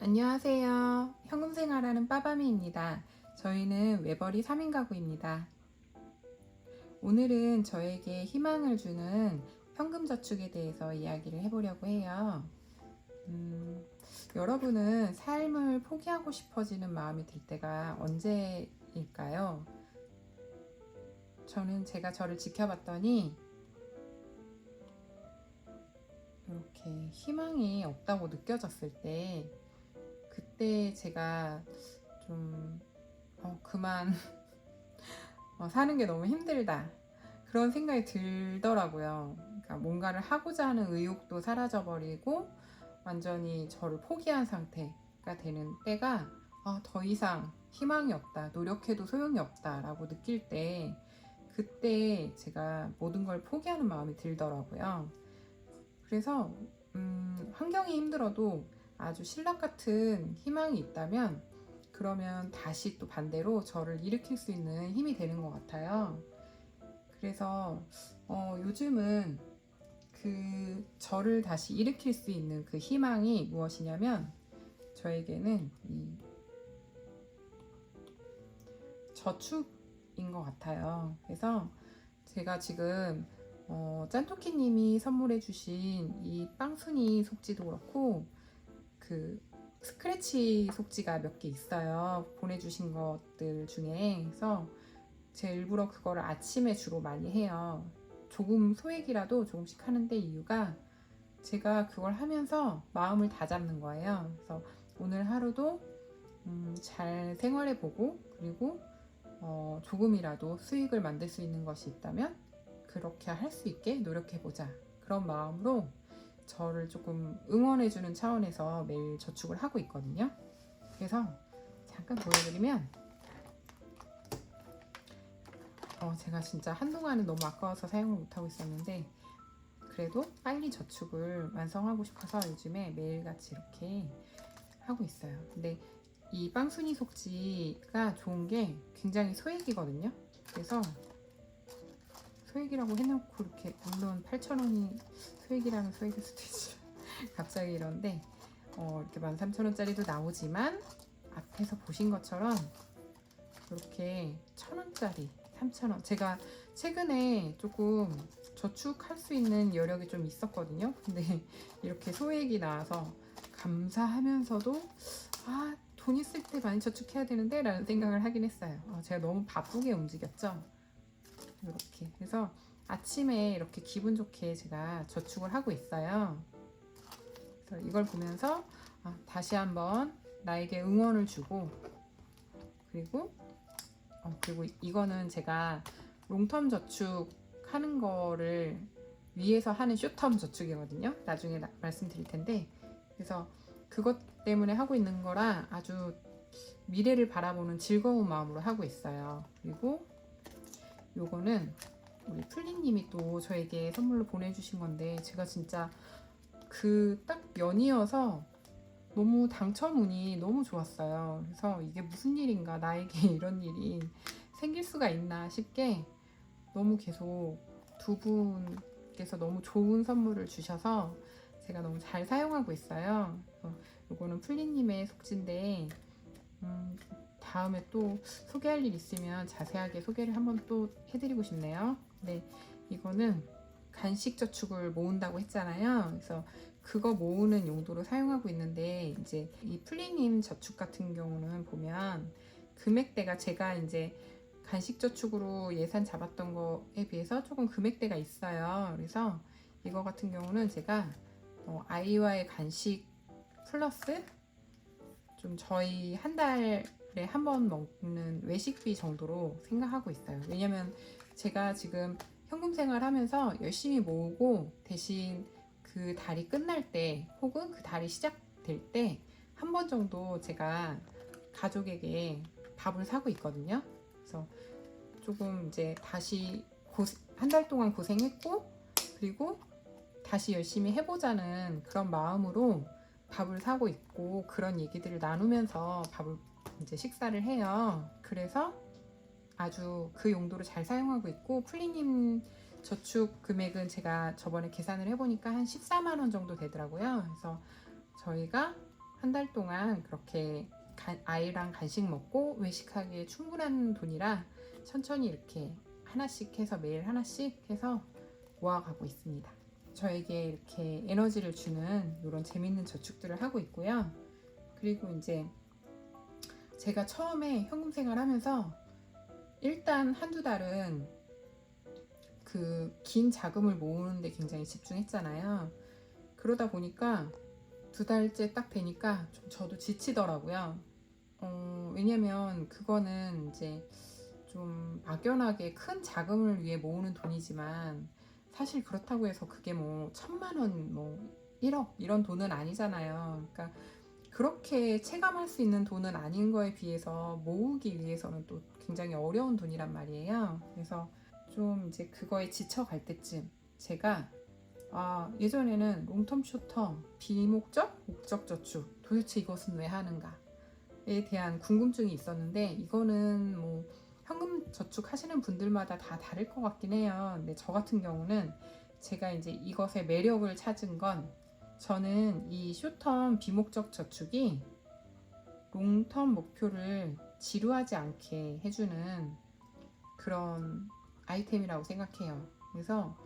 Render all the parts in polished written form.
안녕하세요. 현금생활하는 빠바미입니다. 저희는 외벌이 3인 가구입니다. 오늘은 저에게 희망을 주는 현금저축에 대해서 이야기를 해보려고 해요. 여러분은 삶을 포기하고 싶어지는 마음이 들 때가 언제일까요? 저는 제가 저를 지켜봤더니 이렇게 희망이 없다고 느껴졌을 때, 그때 제가 좀 그만 사는 게 너무 힘들다, 그런 생각이 들더라고요. 그러니까 뭔가를 하고자 하는 의욕도 사라져버리고 완전히 저를 포기한 상태가 되는 때가 더 이상 희망이 없다, 노력해도 소용이 없다 라고 느낄 때, 그때 제가 모든 걸 포기하는 마음이 들더라고요. 그래서 환경이 힘들어도 아주 신락 같은 희망이 있다면, 그러면 다시 또 반대로 저를 일으킬 수 있는 힘이 되는 것 같아요. 그래서 요즘은 그 저를 다시 일으킬 수 있는 그 희망이 무엇이냐면, 저에게는 이 저축인 것 같아요. 그래서 제가 지금 짠토끼님이 선물해 주신 이 빵순이 속지도 그렇고, 그 스크래치 속지가 몇 개 있어요, 보내주신 것들 중에. 그래서 제 일부러 그거를 아침에 주로 많이 해요. 조금 소액이라도 조금씩 하는데, 이유가 제가 그걸 하면서 마음을 다잡는 거예요. 그래서 오늘 하루도 잘 생활해보고, 그리고 조금이라도 수익을 만들 수 있는 것이 있다면 그렇게 할 수 있게 노력해보자, 그런 마음으로 저를 조금 응원해주는 차원에서 매일 저축을 하고 있거든요. 그래서 잠깐 보여드리면, 제가 진짜 한동안은 너무 아까워서 사용을 못하고 있었는데, 그래도 빨리 저축을 완성하고 싶어서 요즘에 매일같이 이렇게 하고 있어요. 근데 이 빵순이 속지가 좋은 게 굉장히 소액이거든요. 그래서 소액이라고 해놓고 이렇게, 물론 8,000원이 소액이라면 소액일 수도 있지만 갑자기 이런데 이렇게 13,000원짜리도 나오지만, 앞에서 보신 것처럼 이렇게 1,000원짜리, 3,000원, 제가 최근에 조금 저축할 수 있는 여력이 좀 있었거든요. 근데 이렇게 소액이 나와서 감사하면서도 돈 있을 때 많이 저축해야 되는데 라는 생각을 하긴 했어요. 제가 너무 바쁘게 움직였죠. 이렇게. 그래서 아침에 이렇게 기분 좋게 제가 저축을 하고 있어요. 그래서 이걸 보면서 다시 한번 나에게 응원을 주고, 그리고 이거는 제가 롱텀 저축 하는 거를 위해서 하는 숏텀 저축이거든요. 나중에 말씀드릴 텐데, 그래서 그것 때문에 하고 있는 거라 아주 미래를 바라보는 즐거운 마음으로 하고 있어요. 그리고 요거는 우리 플리님이 또 저에게 선물로 보내주신 건데, 제가 진짜 그 딱 연이어서 너무 당첨 운이 너무 좋았어요. 그래서 이게 무슨 일인가, 나에게 이런 일이 생길 수가 있나 싶게 너무 계속 두 분께서 너무 좋은 선물을 주셔서 제가 너무 잘 사용하고 있어요. 이거는 플리님의 속지인데, 다음에 또 소개할 일 있으면 자세하게 소개를 한번 또 해드리고 싶네요. 네, 이거는 간식 저축을 모은다고 했잖아요. 그래서 그거 모으는 용도로 사용하고 있는데, 이제 이 플리님 저축 같은 경우는 보면 금액대가, 제가 이제 간식 저축으로 예산 잡았던 거에 비해서 조금 금액대가 있어요. 그래서 이거 같은 경우는 제가 아이와의 간식 플러스 좀 저희 한 달에 한 번 먹는 외식비 정도로 생각하고 있어요. 왜냐면 제가 지금 현금 생활하면서 열심히 모으고, 대신 그 달이 끝날 때, 혹은 그 달이 시작될 때 한 번 정도 제가 가족에게 밥을 사고 있거든요. 그래서 조금 이제 다시 한 달 동안 고생했고, 그리고 다시 열심히 해보자는 그런 마음으로 밥을 사고 있고, 그런 얘기들을 나누면서 밥을 이제 식사를 해요. 그래서 아주 그 용도로 잘 사용하고 있고, 플리님 저축 금액은 제가 저번에 계산을 해보니까 한 14만 원 정도 되더라고요. 그래서 저희가 한 달 동안 그렇게 아이랑 간식 먹고 외식하기에 충분한 돈이라 천천히 이렇게 하나씩 해서 매일 하나씩 해서 모아가고 있습니다. 저에게 이렇게 에너지를 주는 이런 재밌는 저축들을 하고 있고요. 그리고 이제 제가 처음에 현금 생활하면서 일단 한두 달은 그 긴 자금을 모으는데 굉장히 집중했잖아요. 그러다 보니까 2달째 딱 되니까 좀 저도 지치더라고요. 왜냐면 그거는 이제 좀 막연하게 큰 자금을 위해 모으는 돈이지만 사실 그렇다고 해서 그게 뭐 1,000만 원, 뭐 1억 이런 돈은 아니잖아요. 그러니까 그렇게 체감할 수 있는 돈은 아닌 거에 비해서 모으기 위해서는 또 굉장히 어려운 돈이란 말이에요. 그래서 좀 이제 그거에 지쳐갈 때쯤 제가 예전에는 롱텀, 숏텀, 비목적, 목적 저축 도대체 이것은 왜 하는가에 대한 궁금증이 있었는데 이거는 뭐 현금 저축 하시는 분들마다 다 다를 것 같긴 해요. 근데 저 같은 경우는 제가 이제 이것의 매력을 찾은 건 저는 이 숏텀 비목적 저축이 롱텀 목표를 지루하지 않게 해주는 그런 아이템이라고 생각해요. 그래서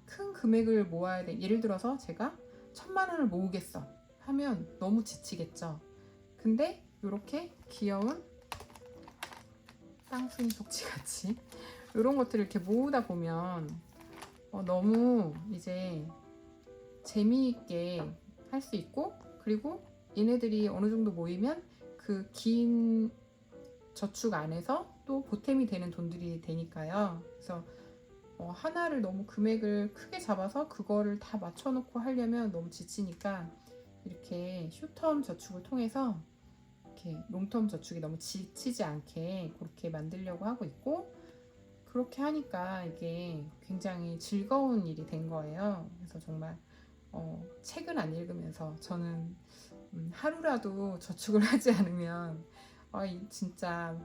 큰 금액을 모아야 돼. 예를 들어서 제가 1,000만 원을 모으겠어 하면 너무 지치겠죠. 근데 이렇게 귀여운 땅순이 속지같이 이런 것들을 이렇게 모으다 보면 너무 이제 재미있게 할 수 있고, 그리고 얘네들이 어느 정도 모이면 그 긴 저축 안에서 또 보탬이 되는 돈들이 되니까요. 그래서 하나를 너무 금액을 크게 잡아서 그거를 다 맞춰놓고 하려면 너무 지치니까 이렇게 숏텀 저축을 통해서 이렇게 롱텀 저축이 너무 지치지 않게 그렇게 만들려고 하고 있고, 그렇게 하니까 이게 굉장히 즐거운 일이 된 거예요. 그래서 정말 책은 안 읽으면서 저는 하루라도 저축을 하지 않으면 진짜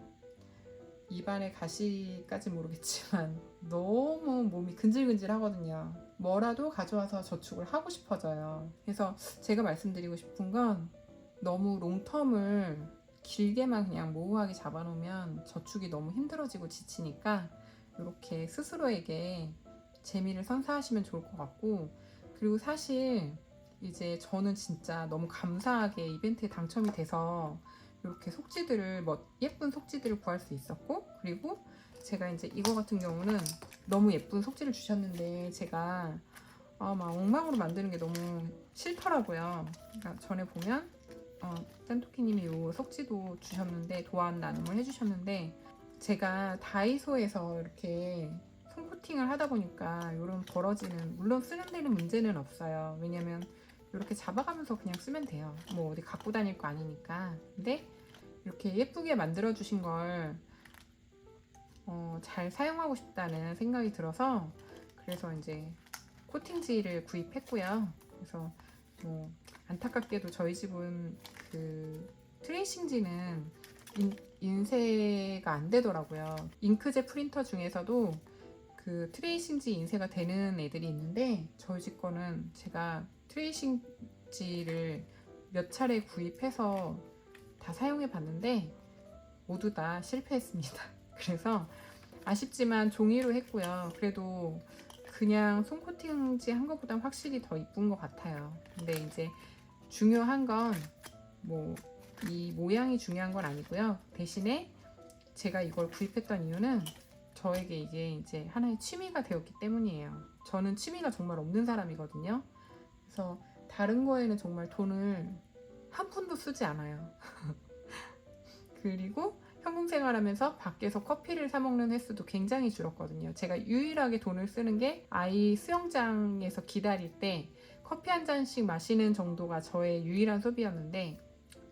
입안에 가시까지 모르겠지만 너무 몸이 근질근질 하거든요. 뭐라도 가져와서 저축을 하고 싶어져요. 그래서 제가 말씀드리고 싶은 건 너무 롱텀을 길게만 그냥 모호하게 잡아놓으면 저축이 너무 힘들어지고 지치니까 이렇게 스스로에게 재미를 선사하시면 좋을 것 같고, 그리고 사실 이제 저는 진짜 너무 감사하게 이벤트에 당첨이 돼서 이렇게 속지들을 예쁜 속지들을 구할 수 있었고, 그리고 제가 이제 이거 같은 경우는 너무 예쁜 속지를 주셨는데 제가 막 엉망으로 만드는 게 너무 싫더라고요. 그러니까 전에 보면 짠토끼님이 이 속지도 주셨는데 도안 나눔을 해주셨는데, 제가 다이소에서 이렇게 솜코팅을 하다 보니까 이런 벌어지는, 물론 쓰는 데는 문제는 없어요. 왜냐면 이렇게 잡아가면서 그냥 쓰면 돼요. 뭐 어디 갖고 다닐 거 아니니까. 근데 이렇게 예쁘게 만들어 주신 걸 잘 사용하고 싶다는 생각이 들어서 그래서 이제 코팅지를 구입했고요. 그래서 뭐 안타깝게도 저희 집은 그 트레이싱지는 인쇄가 안 되더라고요. 잉크젯 프린터 중에서도 그 트레이싱지 인쇄가 되는 애들이 있는데 저희 집 거는 제가 트레이싱지를 몇 차례 구입해서 다 사용해 봤는데 모두 다 실패했습니다. 그래서 아쉽지만 종이로 했고요. 그래도 그냥 솜코팅지 한 것보다 확실히 더 이쁜 것 같아요. 근데 이제 중요한 건 뭐 이 모양이 중요한 건 아니고요. 대신에 제가 이걸 구입했던 이유는 저에게 이게 이제 하나의 취미가 되었기 때문이에요. 저는 취미가 정말 없는 사람이거든요. 그래서 다른 거에는 정말 돈을 한 푼도 쓰지 않아요. 그리고 현금 생활하면서 밖에서 커피를 사 먹는 횟수도 굉장히 줄었거든요. 제가 유일하게 돈을 쓰는 게 아이 수영장에서 기다릴 때 커피 한 잔씩 마시는 정도가 저의 유일한 소비였는데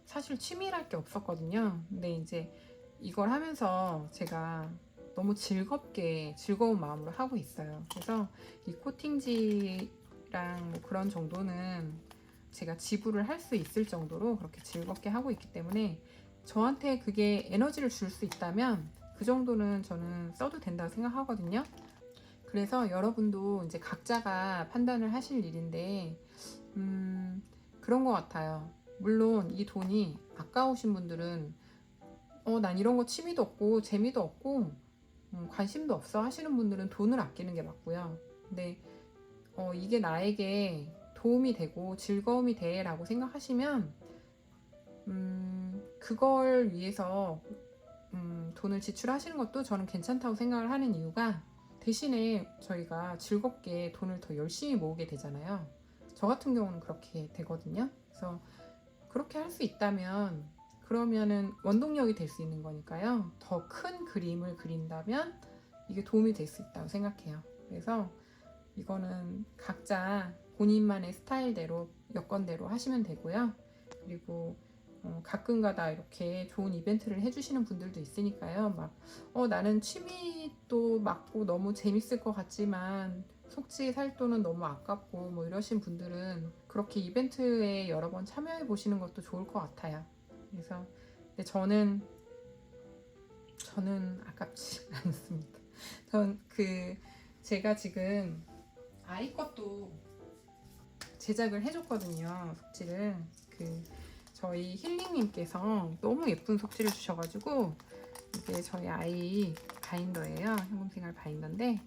사실 취미랄 게 없었거든요. 근데 이제 이걸 하면서 제가 너무 즐거운 마음으로 하고 있어요. 그래서 이 코팅지랑 뭐 그런 정도는 제가 지불을 할 수 있을 정도로 그렇게 즐겁게 하고 있기 때문에 저한테 그게 에너지를 줄 수 있다면 그 정도는 저는 써도 된다고 생각하거든요. 그래서 여러분도 이제 각자가 판단을 하실 일인데 그런 것 같아요. 물론 이 돈이 아까우신 분들은 난 이런 거 취미도 없고 재미도 없고 관심도 없어 하시는 분들은 돈을 아끼는 게 맞고요. 근데 이게 나에게 도움이 되고 즐거움이 돼 라고 생각하시면 그걸 위해서 돈을 지출하시는 것도 저는 괜찮다고 생각을 하는 이유가, 대신에 저희가 즐겁게 돈을 더 열심히 모으게 되잖아요. 저 같은 경우는 그렇게 되거든요. 그래서 그렇게 할 수 있다면 그러면은 원동력이 될 수 있는 거니까요. 더 큰 그림을 그린다면 이게 도움이 될 수 있다고 생각해요. 그래서 이거는 각자 본인만의 스타일대로 여건대로 하시면 되고요. 그리고 가끔가다 이렇게 좋은 이벤트를 해주시는 분들도 있으니까요. 나는 취미도 맞고 너무 재밌을 것 같지만 속지 살 돈은 너무 아깝고 뭐 이러신 분들은 그렇게 이벤트에 여러 번 참여해 보시는 것도 좋을 것 같아요. 그래서 근데 저는 아깝지 않습니다. 제가 지금 아이 것도 제작을 해줬거든요. 속지를. 저희 힐링님께서 너무 예쁜 속지를 주셔가지고, 이게 저희 아이 바인더예요. 현금생활 바인더인데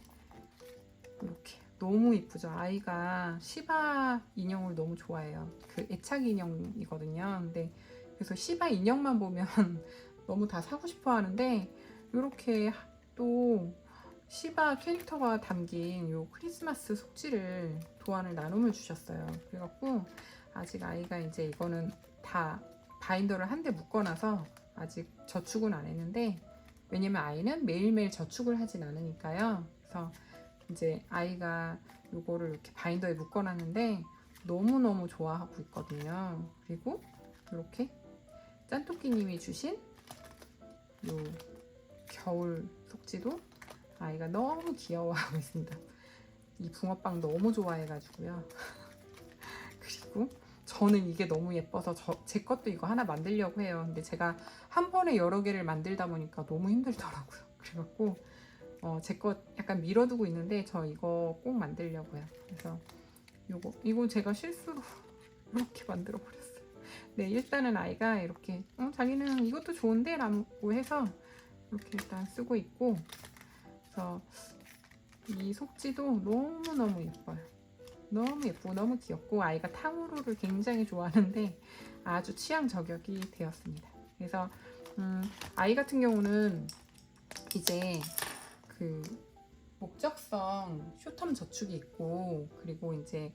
이렇게 너무 이쁘죠. 아이가 시바 인형을 너무 좋아해요. 애착 인형이거든요. 근데 그래서 시바 인형만 보면 너무 다 사고 싶어 하는데, 이렇게 또 시바 캐릭터가 담긴 요 크리스마스 속지를 도안을 나눔을 주셨어요. 그래갖고 아직 아이가 이제 이거는 다 바인더를 한 대 묶어놔서 아직 저축은 안 했는데, 왜냐면 아이는 매일매일 저축을 하진 않으니까요. 그래서 이제 아이가 요거를 이렇게 바인더에 묶어놨는데 너무너무 좋아하고 있거든요. 그리고 이렇게 짠토끼님이 주신 요 겨울 속지도 아이가 너무 귀여워하고 있습니다. 이 붕어빵 너무 좋아해가지고요. 그리고 저는 이게 너무 예뻐서 제 것도 이거 하나 만들려고 해요. 근데 제가 한 번에 여러 개를 만들다 보니까 너무 힘들더라고요. 그래갖고 제 것 약간 밀어두고 있는데 저 이거 꼭 만들려고요. 그래서 이거 제가 실수로 이렇게 만들어 버렸어요. 네, 일단은 아이가 이렇게 자기는 이것도 좋은데 라고 해서 이렇게 일단 쓰고 있고, 그래서 이 속지도 너무너무 예뻐요. 너무 예쁘고 너무 귀엽고, 아이가 탕후루를 굉장히 좋아하는데 아주 취향 저격이 되었습니다. 그래서 아이 같은 경우는 이제 목적성 쇼텀 저축이 있고, 그리고 이제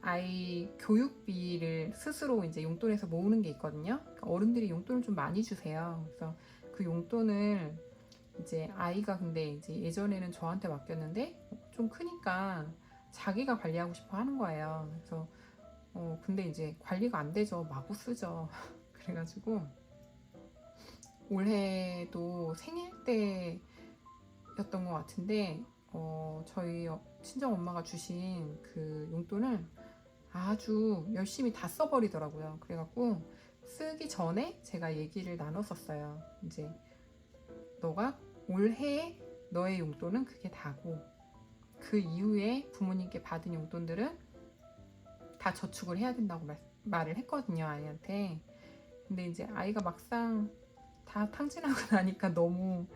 아이 교육비를 스스로 이제 용돈에서 모으는 게 있거든요. 그러니까 어른들이 용돈을 좀 많이 주세요. 그래서 그 용돈을 이제 아이가, 근데 이제 예전에는 저한테 맡겼는데 좀 크니까 자기가 관리하고 싶어 하는 거예요. 그래서 근데 이제 관리가 안 되죠. 마구 쓰죠. 그래가지고 올해도 생일 때였던 것 같은데 저희 친정 엄마가 주신 그 용돈을 아주 열심히 다 써버리더라고요. 그래갖고 쓰기 전에 제가 얘기를 나눴었어요. 이제 너가 올해 너의 용돈은 그게 다고, 그 이후에 부모님께 받은 용돈들은 다 저축을 해야 된다고 말을 했거든요, 아이한테. 근데 이제 아이가 막상 다 탕진하고 나니까 너무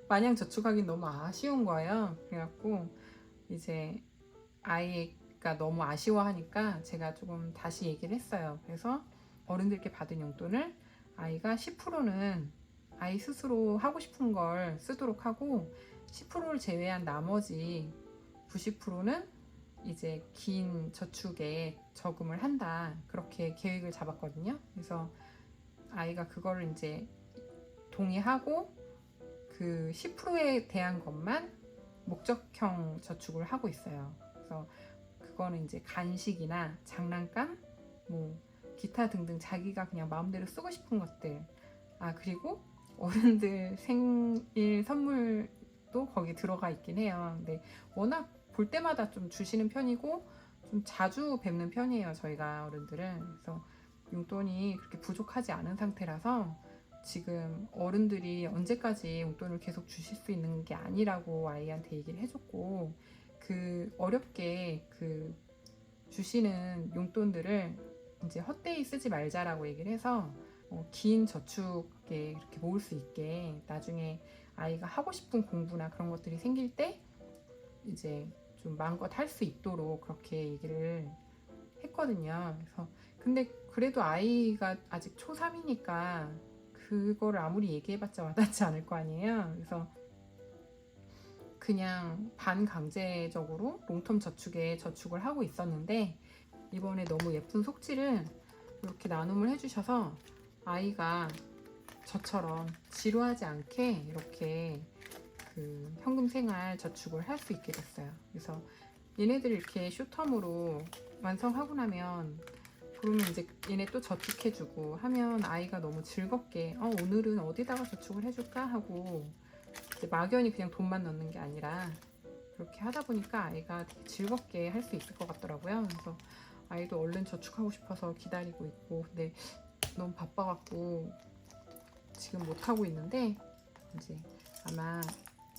마냥 저축하긴 너무 아쉬운 거예요. 그래갖고 이제 아이가 너무 아쉬워하니까 제가 조금 다시 얘기를 했어요. 그래서 어른들께 받은 용돈을 아이가 10%는 아이 스스로 하고 싶은 걸 쓰도록 하고, 10%를 제외한 나머지 90%는 이제 긴 저축에 저금을 한다, 그렇게 계획을 잡았거든요. 그래서 아이가 그거를 이제 동의하고 그 10%에 대한 것만 목적형 저축을 하고 있어요. 그래서 그거는 이제 간식이나 장난감, 뭐 기타 등등 자기가 그냥 마음대로 쓰고 싶은 것들, 그리고 어른들 생일 선물도 거기 들어가 있긴 해요. 근데 워낙 볼 때마다 좀 주시는 편이고 좀 자주 뵙는 편이에요, 저희가 어른들은. 그래서 용돈이 그렇게 부족하지 않은 상태라서 지금 어른들이 언제까지 용돈을 계속 주실 수 있는 게 아니라고 아이한테 얘기를 해줬고, 어렵게 주시는 용돈들을 이제 헛되이 쓰지 말자라고 얘기를 해서 긴 저축에 이렇게 모을 수 있게 나중에 아이가 하고 싶은 공부나 그런 것들이 생길 때 이제 좀 마음껏 할 수 있도록 그렇게 얘기를 했거든요. 그래서 근데 그래도 아이가 아직 초3이니까 그거를 아무리 얘기해봤자 와닿지 않을 거 아니에요. 그래서 그냥 반강제적으로 롱텀 저축에 저축을 하고 있었는데 이번에 너무 예쁜 속지를 이렇게 나눔을 해주셔서 아이가 저처럼 지루하지 않게 이렇게 그 현금 생활 저축을 할 수 있게 됐어요. 그래서 얘네들 이렇게 숏텀으로 완성하고 나면 그러면 이제 얘네 또 저축해주고 하면 아이가 너무 즐겁게 오늘은 어디다가 저축을 해줄까 하고 이제 막연히 그냥 돈만 넣는 게 아니라 그렇게 하다 보니까 아이가 되게 즐겁게 할 수 있을 것 같더라고요. 그래서 아이도 얼른 저축하고 싶어서 기다리고 있고 근데 너무 바빠갖고 지금 못하고 있는데 이제 아마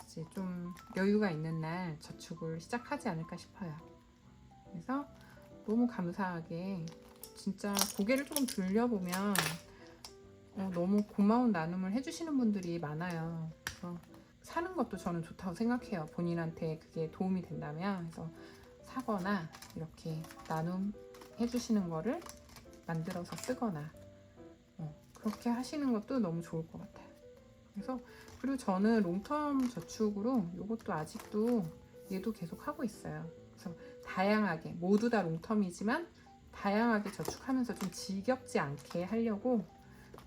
이제 좀 여유가 있는 날 저축을 시작하지 않을까 싶어요. 그래서 너무 감사하게 진짜 고개를 조금 들려보면 너무 고마운 나눔을 해주시는 분들이 많아요. 그래서 사는 것도 저는 좋다고 생각해요. 본인한테 그게 도움이 된다면. 그래서 사거나 이렇게 나눔해주시는 거를 만들어서 쓰거나 그렇게 하시는 것도 너무 좋을 것 같아요. 그래서 그리고 저는 롱텀 저축으로 이것도 아직도 얘도 계속 하고 있어요. 그래서 다양하게 모두 다 롱텀이지만 다양하게 저축하면서 좀 지겹지 않게 하려고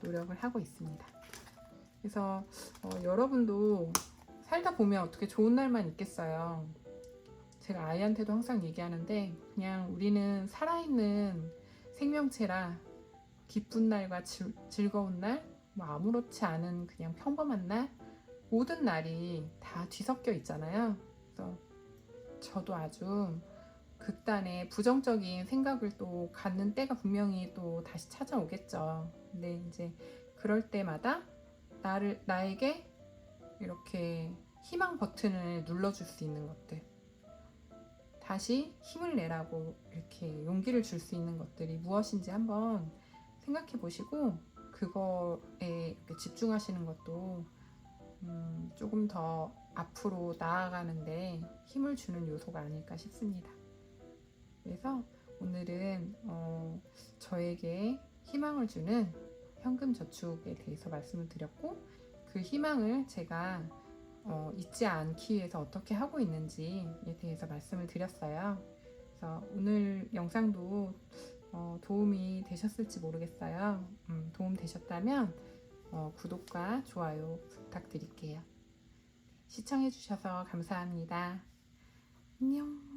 노력을 하고 있습니다. 그래서 여러분도 살다 보면 어떻게 좋은 날만 있겠어요. 제가 아이한테도 항상 얘기하는데 그냥 우리는 살아있는 생명체라 기쁜 날과 즐거운 날, 뭐 아무렇지 않은 그냥 평범한 날, 모든 날이 다 뒤섞여 있잖아요. 그래서 저도 아주 극단의 부정적인 생각을 또 갖는 때가 분명히 또 다시 찾아오겠죠. 근데 이제 그럴 때마다 나에게 이렇게 희망 버튼을 눌러줄 수 있는 것들, 다시 힘을 내라고 이렇게 용기를 줄 수 있는 것들이 무엇인지 한번 생각해 보시고 그거에 이렇게 집중하시는 것도 조금 더 앞으로 나아가는데 힘을 주는 요소가 아닐까 싶습니다. 그래서 오늘은 저에게 희망을 주는 현금 저축에 대해서 말씀을 드렸고 그 희망을 제가 잊지 않기 위해서 어떻게 하고 있는지에 대해서 말씀을 드렸어요. 그래서 오늘 영상도 도움이 되셨을지 모르겠어요. 도움 되셨다면 구독과 좋아요 부탁드릴게요. 시청해주셔서 감사합니다. 안녕.